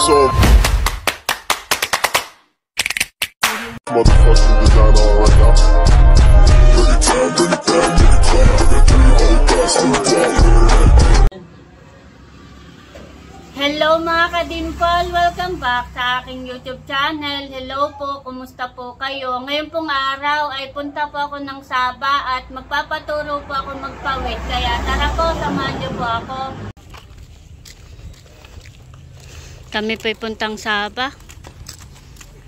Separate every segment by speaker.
Speaker 1: So motherfucking designer right now.
Speaker 2: Hello mga ka-dimple! Welcome back sa aking YouTube channel. Hello po, kumusta po kayo? Ngayon pong araw ay punta po ako ng Saba at magpapaturo po ako magpawid. Kaya tara po, samahan niyo po ako. Kami po'y puntang Saba.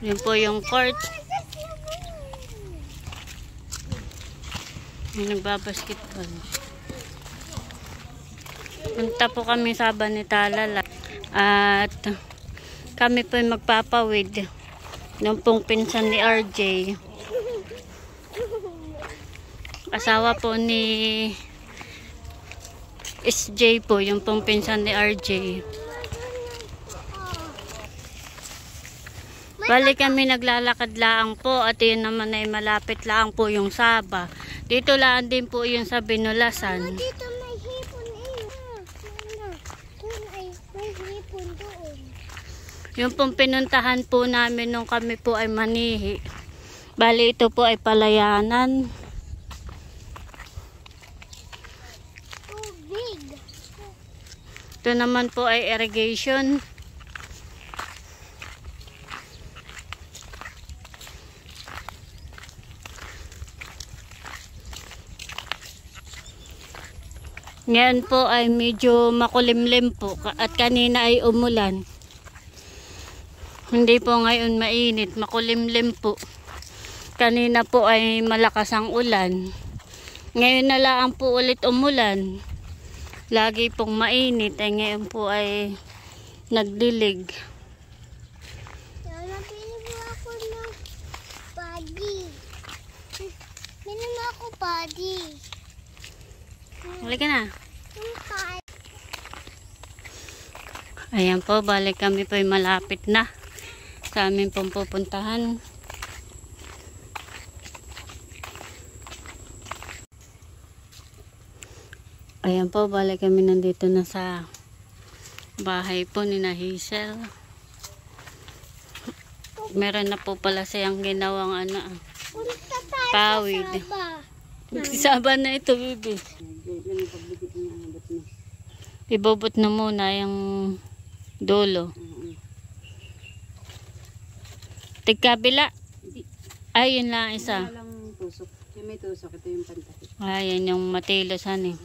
Speaker 2: Yun po yung court. May nagbabasketball. Punta po kami Saba ni Talala. At kami po magpapawid ng pong pinsan ni RJ. Asawa po ni SJ po, yung pong pinsan ni RJ. Bali kami naglalakad lang po at yun naman ay malapit lang po yung Saba. Dito lang din po yung sa Binulasan.
Speaker 3: Dito may hipon doon ay may hipon doon.
Speaker 2: Yung pong pinuntahan po namin nung kami po ay manihi. Bali ito po ay palayanan.
Speaker 3: Tubig.
Speaker 2: Ito naman po ay irrigation. Ngayon po ay medyo makulimlim po at kanina ay umulan. Hindi po ngayon mainit, makulimlim po. Kanina po ay malakas ang ulan. Ngayon na lang po ulit umulan. Lagi pong mainit ay ngayon po ay nagdilig.
Speaker 3: Nabili mo ako ng padi. Bili mo ako padi.
Speaker 2: Halika na. Ayan po, balik kami po ay malapit na sa amin pong pupuntahan. Ayan po, balik kami nandito na sa bahay po ni na Hazel. Meron na po pala siyang ginawang pawid. Saba na ito, bibi. Ibobot na muna yung dulo. Tigkabila. Ay, yun lang isa.
Speaker 4: May tusok. Ito yung pantakit.
Speaker 2: Ayan yung matilosan eh.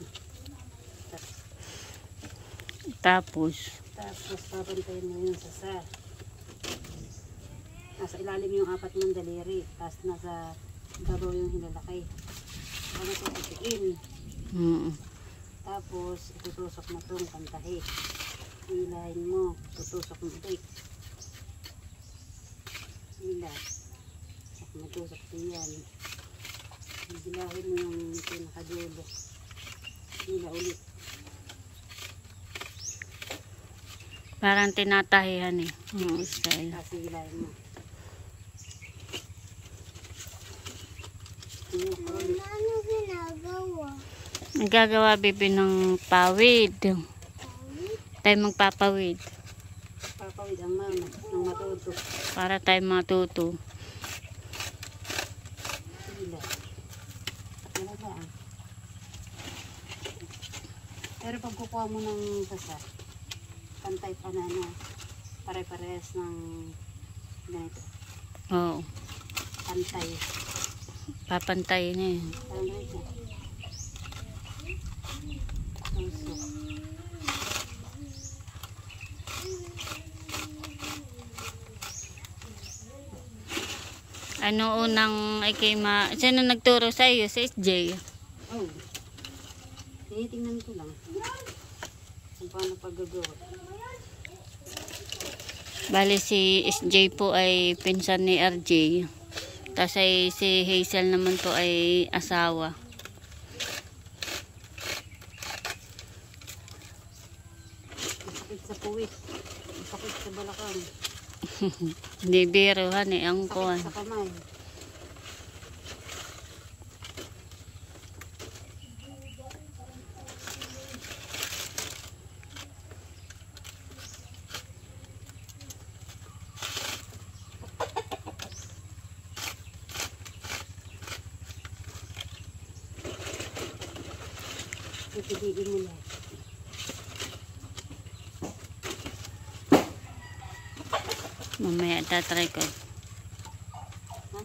Speaker 2: Tapos
Speaker 4: papantayin mo yung sasa. Nasa ilalim yung apat mong daliri. Tapos nasa babaw yung hilalakay. Ano ito putiin. Tapos itutusok mo itong pantahi. Hilahin mo. Tutusok mo ulit. Hila. Matusok ito yan. Hilahin mo yung pinakadulo. Hila ulit.
Speaker 2: parang tinatahihan eh. Style.
Speaker 4: Tapos hilahin mo.
Speaker 3: Ano ginagawa?
Speaker 2: Nagagawa bibi ng pawid. Tayo magpapawid.
Speaker 4: Papawid ang mama ng matuto.
Speaker 2: Para tayo matuto.
Speaker 4: Hila. Ano ba ah? Pero pag kukuha mo ng sasa, pantay pa na pare-parehas ng ganito.
Speaker 2: Oo.
Speaker 4: Pantay.
Speaker 2: Papantayin na yun.
Speaker 4: Parang ganito. Tusok.
Speaker 2: Ano unang ay kay sino nagturo sa iyo? Si SJ?
Speaker 4: Oh. Tinitingnan ko lang. Kung paano paggagawa.
Speaker 2: Bali si SJ po ay pinsan ni RJ. Tapos ay si Hazel naman po ay asawa.
Speaker 4: Masakit sa puwit. Masakit sa balakang.
Speaker 2: Hindi biruhan eh ang kuwan.
Speaker 4: Sakit sa kamay. Pipiliin mo lahat.
Speaker 2: Mamaya tatry ko.
Speaker 4: Ha?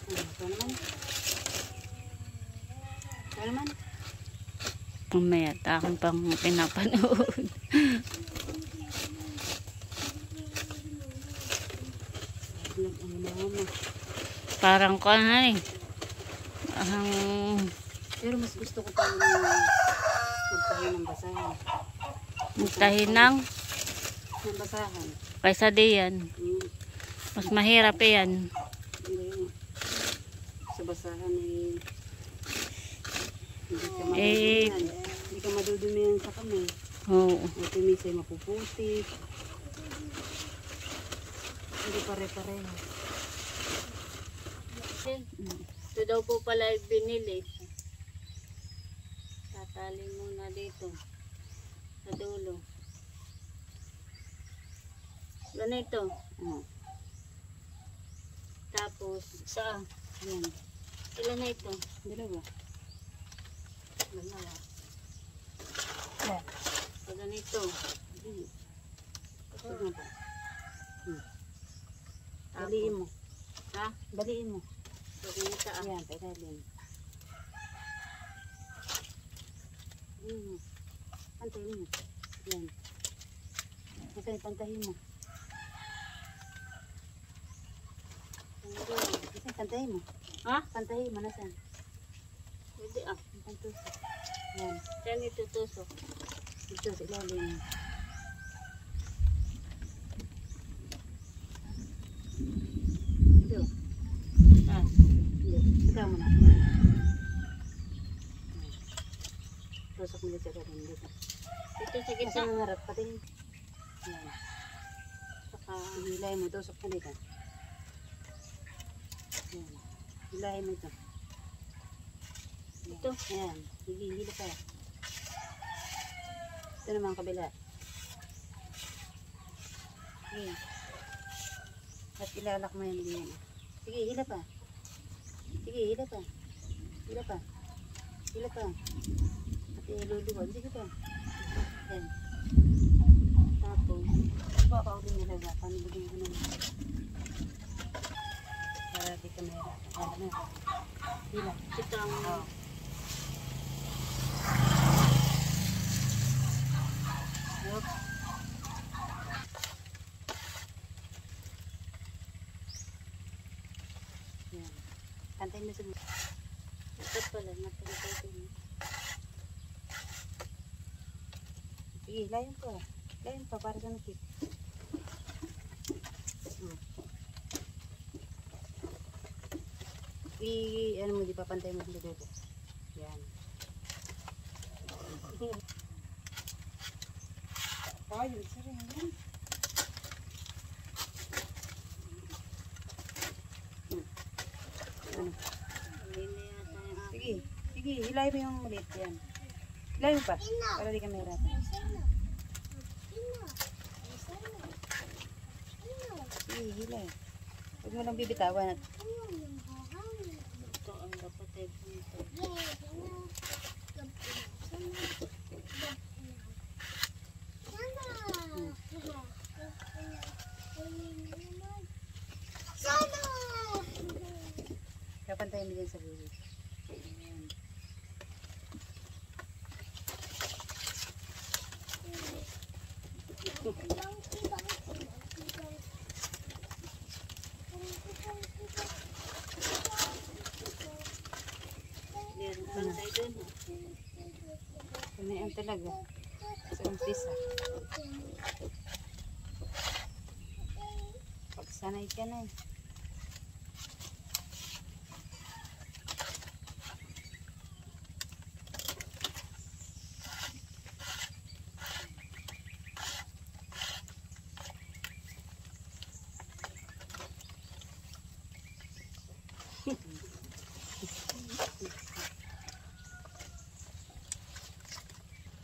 Speaker 4: Ito naman. Ito naman.
Speaker 2: Mamaya takon pang pinapanood. Parang ko ano eh.
Speaker 4: Pero mas gusto ko pang magtahin ng basahan.
Speaker 2: Magtahin ng
Speaker 4: Ng basahan.
Speaker 2: kaysa diyan. Mas mahirap yan.
Speaker 4: Hindi. Sa basahan eh.
Speaker 2: Eh.
Speaker 4: Hindi ka madudumihan sa kamay.
Speaker 2: Oo.
Speaker 4: Ito minsan mapuputi. Hindi pare-pareho.
Speaker 2: Ito daw po pala ay binili. Tatali muna dito. Sa dulo. Ganito. Tapos, saan?
Speaker 4: Yan.
Speaker 2: Ilan na ito?
Speaker 4: Dalawa.
Speaker 2: Dalawa.
Speaker 4: Yan.
Speaker 2: So, ganito.
Speaker 4: Ito na po. Baliin mo.
Speaker 2: Ha?
Speaker 4: Baliin mo.
Speaker 2: So, ganito ah.
Speaker 4: Yan, pailalim. Pantayin mo. Yan. Kasi pantayin mo. Kasi pantayin mo.
Speaker 2: Ha?
Speaker 4: Pantayin mo na saan.
Speaker 2: Pwede ah.
Speaker 4: Pantusok. Yan.
Speaker 2: Saan itutusok?
Speaker 4: Dito sa ilalim. Dito.
Speaker 2: Ah.
Speaker 4: Dito. Ikaw mo na. Tusok mo dito sa ilalim. Dito.
Speaker 2: Ito sa
Speaker 4: Kasi
Speaker 2: gitna.
Speaker 4: ang harap pati. Yan. Saka hilay mo. Tusok mo dito. Yan. Hilay mo ito. Yan.
Speaker 2: Ito.
Speaker 4: Yan. Hili pa. Ito naman ang kabila. Sige. At ilalak mo yan din. Sige, hila pa. Sige, hila pa. Hila pa. Hila pa. At iluluwan. Sige pa. Yan. Tapos, baka ako din nilaga. Panibigay ko naman. Para di ka mahirapan. Hila.
Speaker 2: Ito ang...
Speaker 4: Oops. Yan. Kantayin mo sa mga.
Speaker 2: Ito pala. Napagay ko yun.
Speaker 4: Sige, layan pa. Layan pa para sa nakit. Ano mo, di pa pantay mo sa dulo. Yan. Ayun, sarang yan. Ano?
Speaker 2: Hindi na yata yung akin.
Speaker 4: Sige, sige, hilay mo yung maliit yan. Hilay mo pa, para di ka mahirapan. Sige, hilay. Huwag mo lang bibitawan at
Speaker 2: Ito ang dapat ay punto.
Speaker 4: kapantay mo dyan sa bulit. Ayan.
Speaker 2: Meron pantay dun.
Speaker 4: Ganyan talaga. Sa umpisa. Pag sanay ka na eh.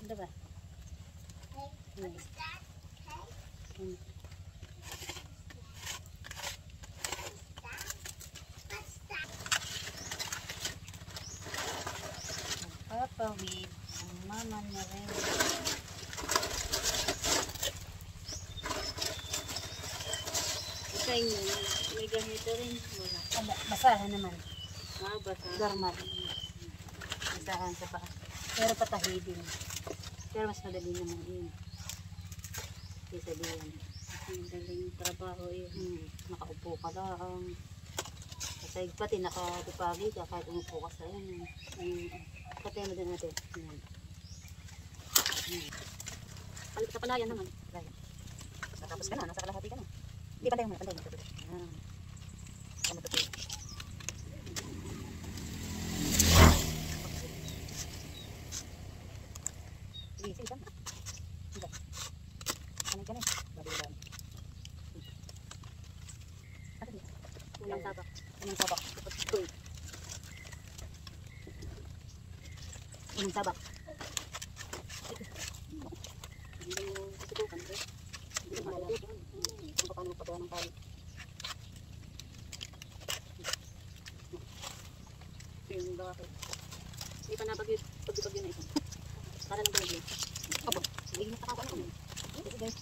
Speaker 4: Ano ba? pawid. Ang mama niya rin.
Speaker 2: Sa inyo, may ganito rin. Wala.
Speaker 4: Basahan naman.
Speaker 2: Basa.
Speaker 4: Garmat. Basahan sa paa. Pero patahi din. Pero mas madali naman yun. Kaysa diyan.
Speaker 2: Ang daling trabaho yun.
Speaker 4: Nakaupo ka lang. Kasi pati nakatupagi ka kahit umupo ka sa yan. Pati ano din natin. Sa palayan naman. Tapos ka na, nasa kalahati ka na. Hindi, pantay mo. Tama to. Sige, tama. Sige. Kanay. Babi-babi. Unang sabak. Unang sabak. Hindi mo susubukan, bro. Hindi mo malalaman. Kung paano magpagawa ng tali. Yung bakit. Hindi pa napag-ipag yun na ito. Para lang balagay. Opo. Hindi mo kakakuan ako. Sige, guys.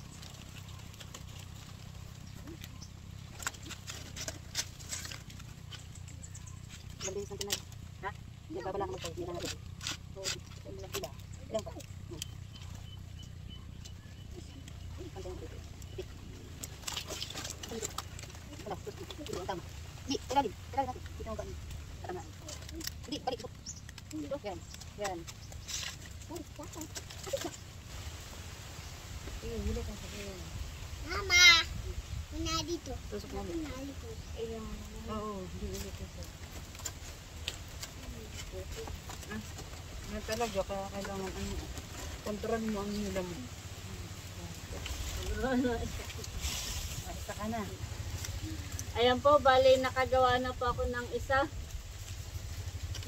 Speaker 4: Mabilis ang tinag. Ha? Hindi ba pala ka magpawid? Hindi na natin. Oo. Ilang pa? Pantay mo dito. Wala. Ang tama. Hindi. Ilalim natin. Dito mo ba? Tatamaan. Hindi. Balik. Yan. Hila ka sa kanya.
Speaker 3: Mama! Una dito.
Speaker 4: Tusok namin.
Speaker 3: Una dito.
Speaker 4: Oo. Hila ka sa. Talaga, kaya kailangan kontrol mo ang hila mo. Isa ka na.
Speaker 2: Ayan po, bali nakagawa na po ako ng isa.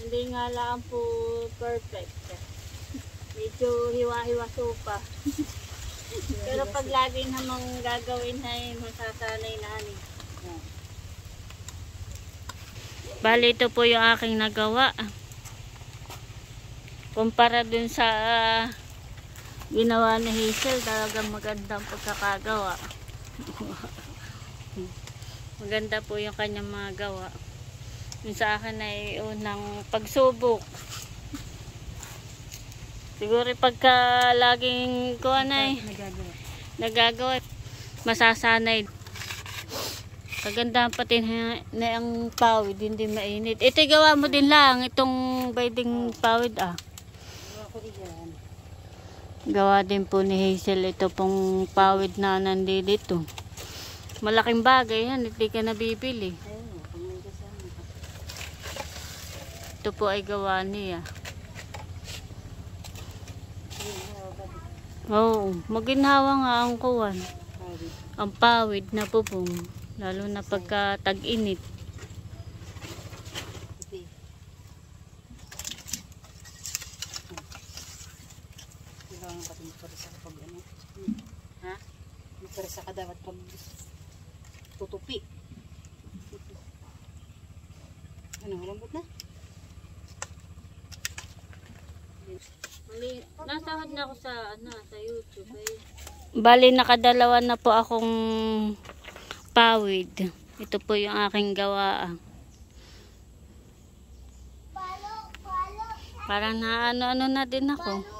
Speaker 2: Hindi nga lang po perfect. Medyo hiwa-hiwa sopa. Pero pag lagi namang gagawin ay masasanay na ani. Bali ito po yung aking nagawa. Kumpara dun sa ginawa ni Hazel, talagang magandang pagkakagawa. Maganda po yung kanyang mga gawa. Yung sa akin ay unang pagsubok. Siguro pagka laging kuwan ay nagagawa, masasanay. Kagandahan pati na ang pawid, hindi mainit. Ito gawa mo din lang, itong bayding pawid Gawa din po ni Hazel ito pong pawid na nandito. Malaking bagay yan, hindi ka nabibili. Ito po ay gawa niya. Oo, maginhawa nga ang kuwan. Ang pawid na pupong. Lalo na pagka tag-init.
Speaker 4: Ha? Magparisa ka dapat pag tutupi. Ano, malambot na?
Speaker 2: Nasahod na ako sa YouTube. Bali, nakadalawa na po akong pawid. Ito po yung aking gawa. Parang na ano na din ako.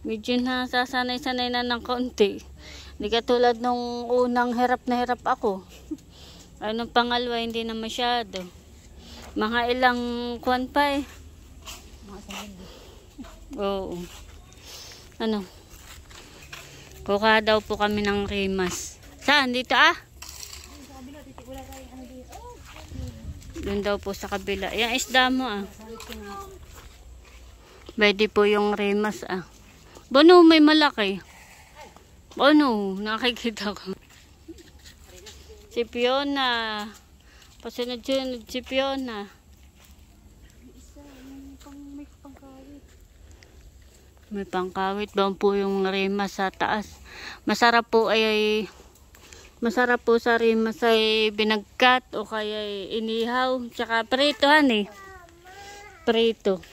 Speaker 2: Medyo nasasanay-sanay na ng konti. Hindi katulad nung unang hirap na hirap ako. Nung pangalawa, hindi na masyado. Mga ilang kuwan pa eh. Oo. Ano? Kuha daw po kami ng rimas. Saan? Dito Doon daw po sa kabila. Yung isda mo Pwede po yung rimas Bono, may malaki. Bono, nakikita ko. Si Fiona. Pasunod si Fiona. May pangkawit. Doon po yung rimas sa taas. Masarap po sa rimas ay binagkat o kaya inihaw. Tsaka prito Prito.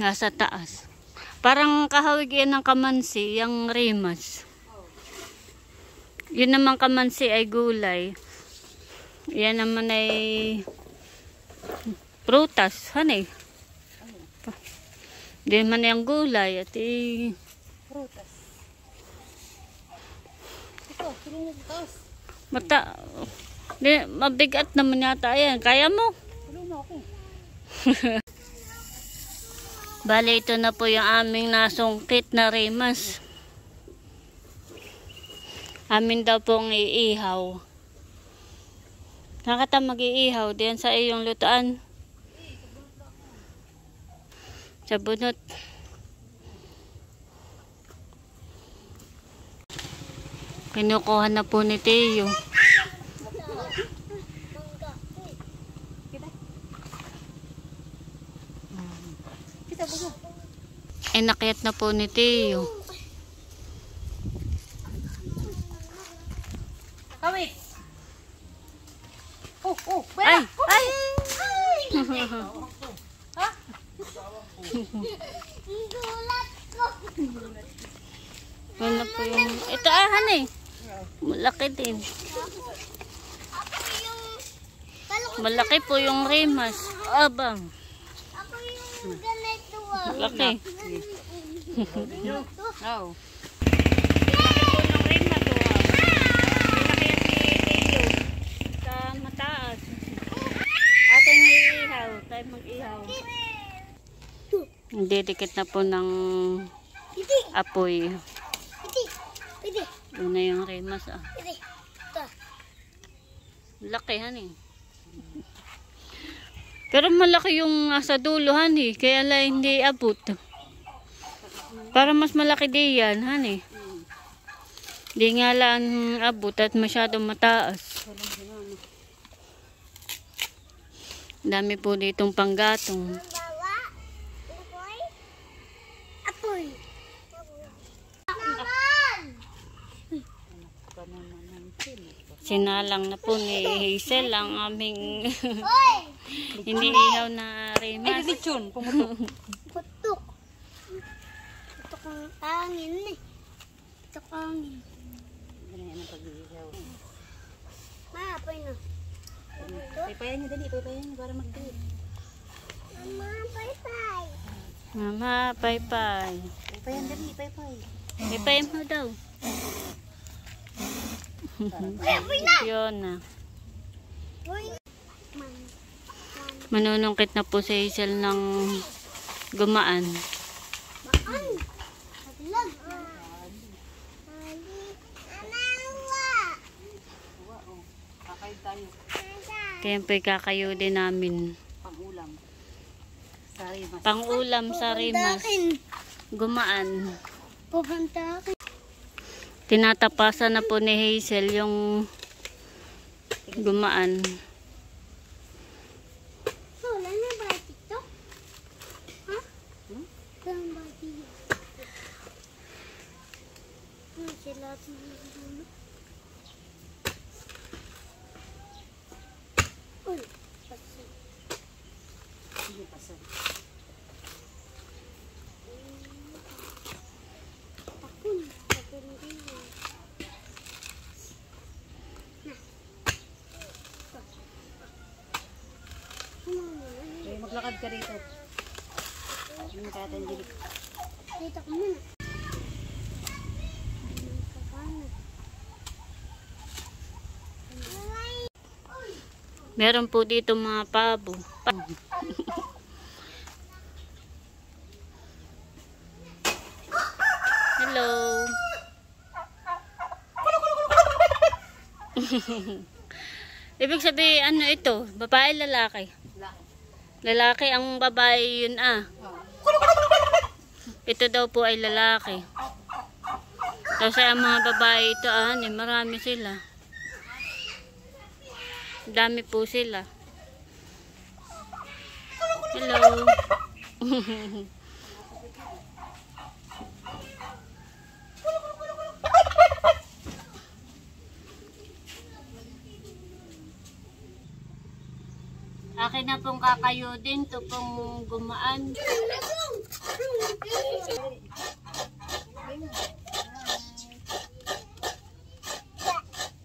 Speaker 2: Nasa taas. Parang kahawig yan ng kamansi, yung rimas. Yun naman kamansi ay gulay. Yan naman ay prutas, hanay. Di man yung gulay at
Speaker 4: Prutas. Ito, tulungan mo taas.
Speaker 2: Mabigat naman yata yan. Kaya mo?
Speaker 4: Tulungan mo ako.
Speaker 2: Bale, ito na po yung aming nasungkit na rimas. Amin daw pong iihaw. Nakata mag-iihaw diyan sa iyong lutaan. Sa bunot. Kinukuha na po ni Teo.
Speaker 4: Kita ba?
Speaker 2: Ay, nakyat na po ni Teo.
Speaker 4: Kawit. Oh,
Speaker 2: Ay! Ay!
Speaker 4: Ha?
Speaker 3: Gulat ko.
Speaker 2: Ano po yung... Ito hanay. Malaki din.
Speaker 3: Ako yung... Kala ko
Speaker 2: Malaki po yung rimas. Abang.
Speaker 3: ako yung ganito ah.
Speaker 2: Malaki.
Speaker 4: Oh.
Speaker 2: Sa mataas. Ating iihaw. Tayo mag-ihaw. Didikit na po ng
Speaker 3: Piti,
Speaker 2: apoy.
Speaker 3: piti.
Speaker 2: Doon na yung rimas.
Speaker 3: Piti. Ito.
Speaker 2: Laki hanay. Pero malaki yung sa dulo hanay. Kaya lang hindi abot. Para mas malaki di yan hanay. Di nga lang abot at masyadong mataas. Dami po ditong panggatong.
Speaker 3: Bawa. Apoy. Apoy. Naman.
Speaker 2: Sinalang na po ni Hazel ang aming
Speaker 3: Hoy.
Speaker 2: iniihaw na
Speaker 4: Ay,
Speaker 2: rimas.
Speaker 4: lechon. Pumutok.
Speaker 3: Putok. Putok ang tangin eh. Putok ang tangin.
Speaker 4: Ganyan ang pag-iihaw.
Speaker 3: Ma, apoy na.
Speaker 4: Paypayan niyo dali. Paypayan niyo para mag-date.
Speaker 3: Mama, bye-bye.
Speaker 2: Mama, paypay.
Speaker 4: Paypayan dali. Paypay.
Speaker 2: Paypay mo daw. Yun na.
Speaker 3: Hoy.
Speaker 2: Manunungkit na po si Hazel ng gumaan.
Speaker 3: Maan. Naglag. Anawa.
Speaker 4: Kakain tayo.
Speaker 2: Kaya po'y kakayo din namin.
Speaker 4: Pang-ulam. Sorry, mas.
Speaker 2: Pang-ulam sa rimas. Gumaan.
Speaker 3: Pupunta akin.
Speaker 2: Tinatapasan na po ni Hazel yung gumaan.
Speaker 3: Wala na ba ito? Ha? Saan ba ito? Sila uy, pasi.
Speaker 4: Sige, pasok.
Speaker 3: Tapon. Tapon din.
Speaker 4: Okay, maglakad ka rito. Yung katandilik.
Speaker 3: Dito ka muna. Kakana.
Speaker 2: Meron po dito mga pabo. Hello. Ibig sabihin, ano ito? Babae, lalaki? Lalaki ang babae yun Ito daw po ay lalaki. Tapos ang mga babae ito marami sila. Dami po sila. Hello. Akin na pong kakayudin. Ito pong gumaan.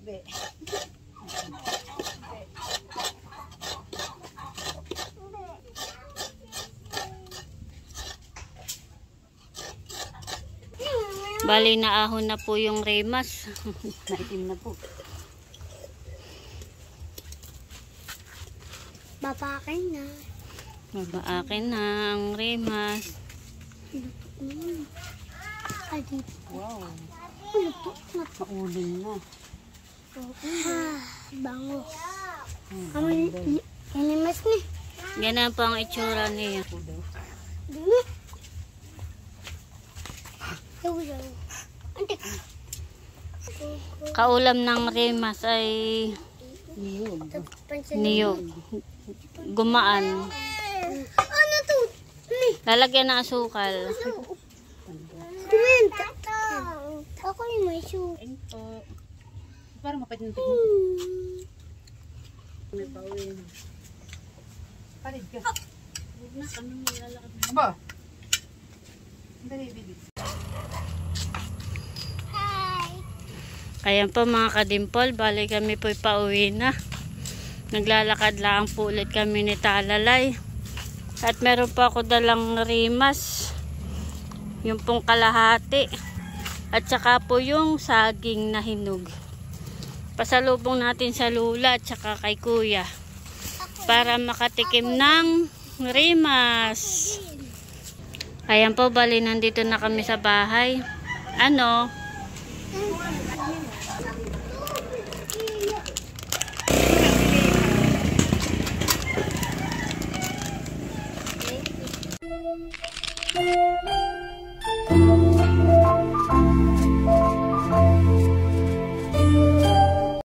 Speaker 4: Be.
Speaker 2: Bali na ahon na po yung remas.
Speaker 4: Naitim na po.
Speaker 3: Babakin na.
Speaker 2: Babaakin na ang remas.
Speaker 3: Adi.
Speaker 4: Wow.
Speaker 3: Luto na.
Speaker 4: Maulin na.
Speaker 3: Bango. Amoy, inimas ni.
Speaker 2: Ganun po ang itsura niya.
Speaker 3: Dini. Yaw. Antik.
Speaker 2: Kaulam ng remas ay
Speaker 4: Niyog.
Speaker 2: niyog. Gumaan.
Speaker 3: Ano to?
Speaker 2: Lalagyan ng asukal.
Speaker 3: Ako yung may shoe.
Speaker 4: Ito. Parang mapatintig mo. May pauwi na. Parid ka.
Speaker 2: Huwag na kami maglalakad.
Speaker 4: Aba. Dali, bibi.
Speaker 3: Hi.
Speaker 2: Ayan po mga kadimpol, bali kami po pauwi na. Naglalakad lang po ulit kami ni Talalay. At meron po ako dalang rimas. Yung pong kalahati. At saka po yung saging na hinog. Pasalubong natin sa lula at saka kay kuya. Para makatikim ng rimas. Ayan po, bali nandito na kami sa bahay. Ano?
Speaker 3: Thank you.